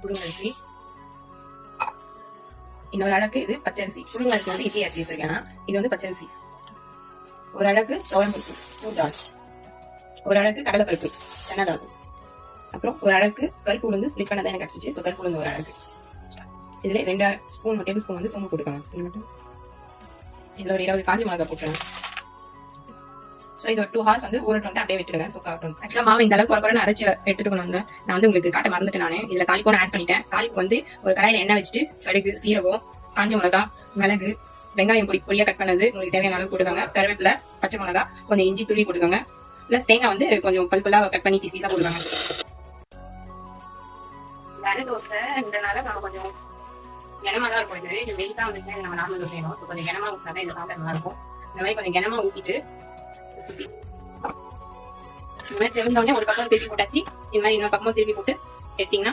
புழுங்கரிசி, இன்னொரு அழகு இது பச்சரிசி. புழுங்கரிசி வந்து இட்லி அரிசி வச்சிருக்கேன், இது வந்து பச்சரிசி. ஒரு அழகு துவரம்பருப்பு மூத்தாள், ஒரு அழகு கடலைப்பருப்பு சென்னதாள், அப்புறம் ஒரு அழகு கருப்பு உளுந்து ஸ்பிளிட் பண்ணதான் எனக்கு கிடைச்சிச்சு. ஸோ கருப்பு உளுந்து ஒரு அழகு. இதுல 2 ஸ்பூன் டேபிள் ஸ்பூன் வந்து சோம்பு போட்டுக்காங்க. இதுல ஒரு 20 காஞ்சி மிளகா போட்டுருங்க. ஸோ இது ஒரு 2 hours வந்து ஊறட்டு வந்து அப்படியே விட்டுடுங்க. ஸோ ஆக்சுவலா மாவு இந்த அளவுக்கு குறை அரைச்சி எடுத்துட்டு வந்து நான் வந்து உங்களுக்கு காட்ட மறந்துட்டு நான் இதுல தாளிப்பு ஆட் பண்ணிட்டேன். தாளிப்பு வந்து ஒரு கடாயில எண்ணெய் வச்சுட்டு கடுகு, சீரகம், காஞ்ச மிளகா, மிளகு, வெங்காயம் பொடியா கட் பண்ணது உங்களுக்கு தேவையான அளவு போட்டுக்கோங்க. கருவேப்பிலை, பச்சை மிளகா, கொஞ்சம் இஞ்சி துருவி போட்டுக்கோங்க. பிளஸ் தேங்காய் வந்து கொஞ்சம் பல்பெல்லாம் கட் பண்ணி பீஸா போட்டுக்கோங்க. இதனால நம்ம கொஞ்சம் கனமா தான் இருக்கும். இது வெயிட்டா வந்துட்டு நம்ம நார்மல் செய்யணும். கொஞ்சம் கனமா ஊற்றினா இந்த சாப்பிட நல்லா இருக்கும். இந்த மாதிரி கொஞ்சம் கனமா ஊற்றிட்டு இந்த மாதிரி தெரிஞ்ச உடனே ஒரு பக்கம் திருப்பி போட்டாச்சு. இந்த மாதிரி இன்னொரு பக்கமும் திருப்பி போட்டு எடுத்தீங்கன்னா